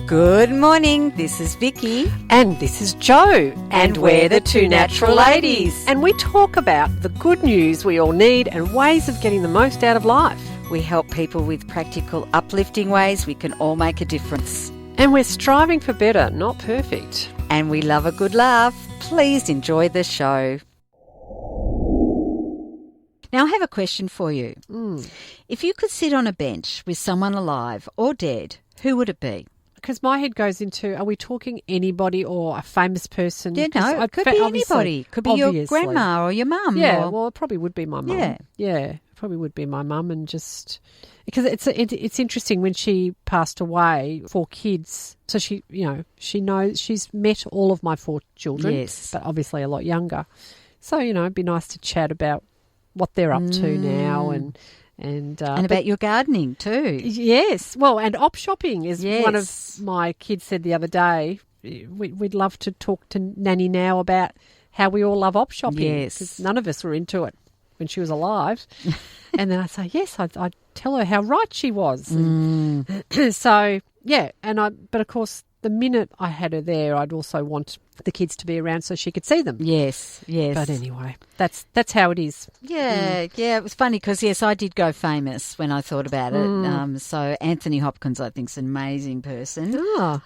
Good morning, this is Vicki. And this is Jo. And we're the Two Natural Ladies. And we talk about the good news we all need and ways of getting the most out of life. We help people with practical, uplifting ways we can all make a difference. And we're striving for better, not perfect. And we love a good laugh. Please enjoy the show. Now I have a question for you. If you could sit on a bench with someone alive or dead, who would it be? Because my head goes into, are we talking anybody or a famous person? Yeah, no, it could be anybody. Could be your grandma or your mum. Yeah, well, it probably would be my mum. Yeah, it probably would be my mum, and just because it's interesting when she passed away, 4 kids. So she knows she's met all of my 4 children. Yes, but obviously a lot younger. So it'd be nice to chat about what they're up to now and about your gardening too. Yes. Well, and op shopping is one of my kids said the other day. We'd love to talk to Nanny now about how we all love op shopping. Yes. Because none of us were into it when she was alive. And then I say, yes, I'd tell her how right she was. So, yeah. But of course, the minute I had her there, I'd also want the kids to be around so she could see them. Yes. But anyway, that's how it is. Yeah, it was funny because, yes, I did go famous when I thought about it. So Anthony Hopkins, I think, is an amazing person.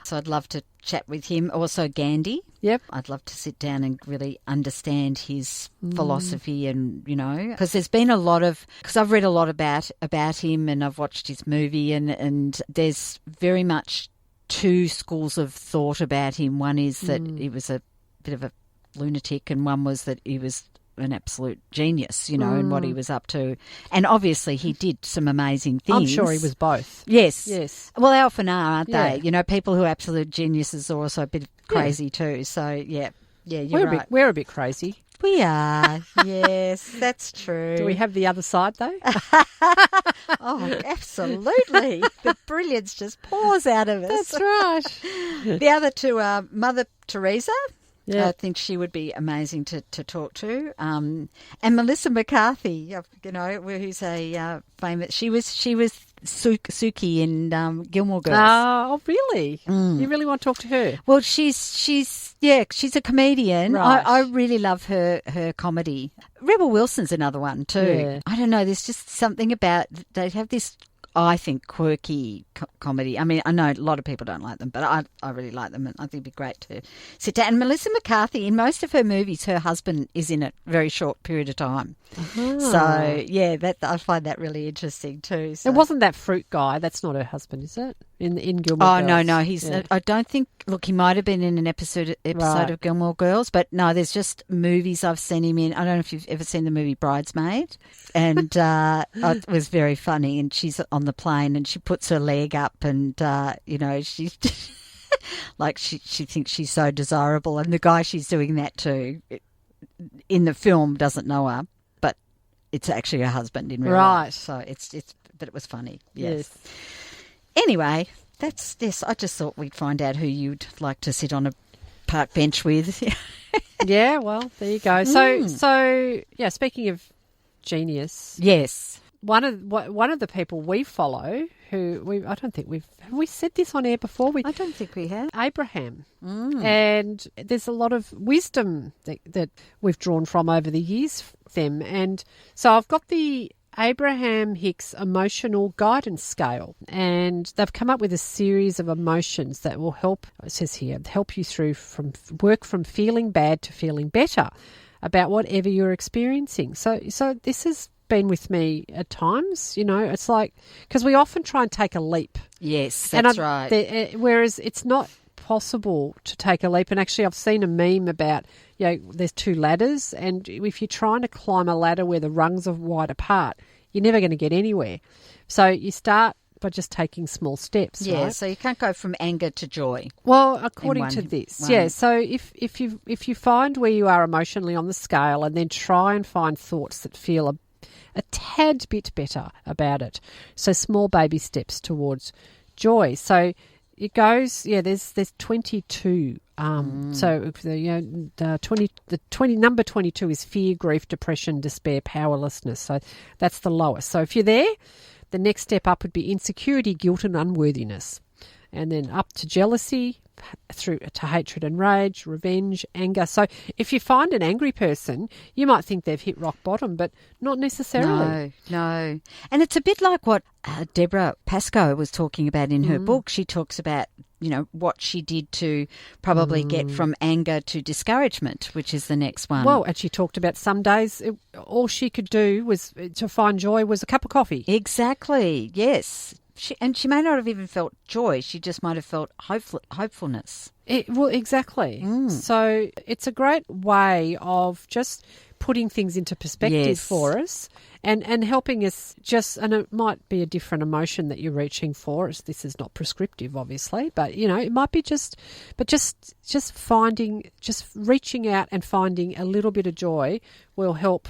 So I'd love to chat with him. Also Ghandi. Yep. I'd love to sit down and really understand his philosophy and, because there's been a lot of, because I've read a lot about him and I've watched his movie and there's very much 2 schools of thought about him. One is that he was a bit of a lunatic, and one was that he was an absolute genius, and what he was up to. And obviously he did some amazing things. I'm sure he was both. Yes. Well, they often are, aren't they? Yeah. People who are absolute geniuses are also a bit crazy too. So, yeah, you're right. We're a bit crazy. We are, yes, that's true. Do we have the other side, though? Oh, absolutely. The brilliance just pours out of us. That's right. The other 2 are Mother Teresa. Yeah. I think she would be amazing to talk to. And Melissa McCarthy, who's a famous... She was Suki in Gilmore Girls. Oh, really? You really want to talk to her? Well, she's a comedian. Right. I really love her comedy. Rebel Wilson's another one too. Yeah. I don't know. There's just something about they have this, I think, quirky comedy. I mean, I know a lot of people don't like them, but I really like them, and I think it'd be great to sit down. And Melissa McCarthy, in most of her movies, her husband is in it a very short period of time. So, yeah, I find that really interesting too. So. It wasn't that fruit guy. That's not her husband, is it? In Gilmore Girls? No. He's. I don't think. Look, he might have been in an episode Right. of Gilmore Girls, but no, there's just movies I've seen him in. I don't know if you've ever seen the movie Bridesmaid, and it was very funny. And she's on the plane, and she puts her leg up, and she's like she thinks she's so desirable, and the guy she's doing that to in the film doesn't know her, but it's actually her husband in real life. So but it was funny. Yes. Anyway, that's this. I just thought we'd find out who you'd like to sit on a park bench with. Yeah, well, there you go. So yeah, speaking of genius. Yes. One of the people we follow, I don't think have we said this on air before? I don't think we have. Abraham. And there's a lot of wisdom that we've drawn from over the years from them. And so I've got the Abraham Hicks emotional guidance scale, and they've come up with a series of emotions that will help, it says here, help you through from feeling bad to feeling better about whatever you're experiencing. So this has been with me at times, it's like, because we often try and take a leap. Yes, that's right. Whereas it's not possible to take a leap. And actually I've seen a meme about, there's 2 ladders, and if you're trying to climb a ladder where the rungs are wide apart, you're never going to get anywhere. So you start by just taking small steps. Yeah, right? So you can't go from anger to joy. Well, according to this, So if you find where you are emotionally on the scale, and then try and find thoughts that feel a tad bit better about it. So small baby steps towards joy. So it goes, there's 22. So number 22 is fear, grief, depression, despair, powerlessness. So that's the lowest. So if you're there, the next step up would be insecurity, guilt and unworthiness. and then up to jealousy, through to hatred and rage, revenge, anger. So if you find an angry person, you might think they've hit rock bottom, but not necessarily. No. And it's a bit like what Deborah Pascoe was talking about in her book. She talks about, what she did to probably get from anger to discouragement, which is the next one. Well, and she talked about some days all she could do was to find joy was a cup of coffee. Exactly, yes. She may not have even felt joy. She just might have felt hopefulness. Exactly. So it's a great way of just putting things into perspective for us and helping us and it might be a different emotion that you're reaching for. This is not prescriptive, obviously, but, it might be just reaching out and finding a little bit of joy will help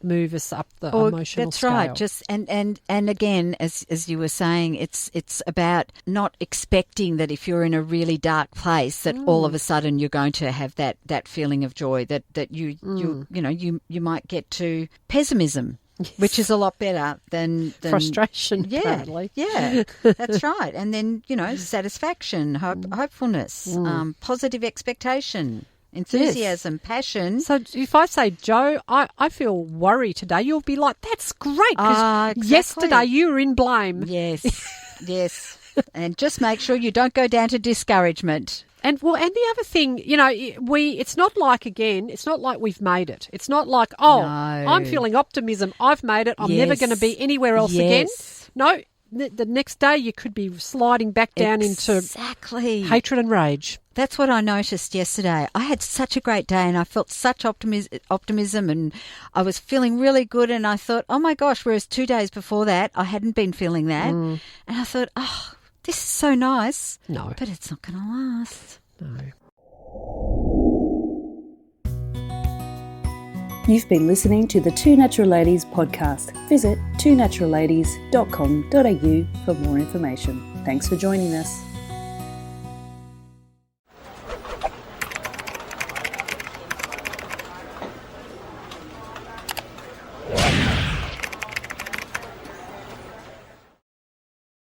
move us up the emotional scale. That's right. And again, as you were saying, it's about not expecting that if you're in a really dark place that all of a sudden you're going to have that feeling of joy, that you might get to pessimism. Yes. Which is a lot better than frustration, apparently. Yeah, that's right. And then, satisfaction, hopefulness, positive expectation. Enthusiasm, passion. So if I say, Joe, I feel worry today, you'll be like, that's great, because yesterday you were in blame. Yes. And just make sure you don't go down to discouragement. And the other thing, it's not like we've made it. It's not like, I'm feeling optimism. I've made it. I'm never going to be anywhere else again. No. The next day you could be sliding back down into hatred and rage. That's what I noticed yesterday. I had such a great day and I felt such optimism and I was feeling really good, and I thought, oh my gosh, whereas 2 days before that I hadn't been feeling that. And I thought, this is so nice. No. But it's not going to last. No. You've been listening to the Two Natural Ladies podcast. Visit twonaturalladies.com.au for more information. Thanks for joining us.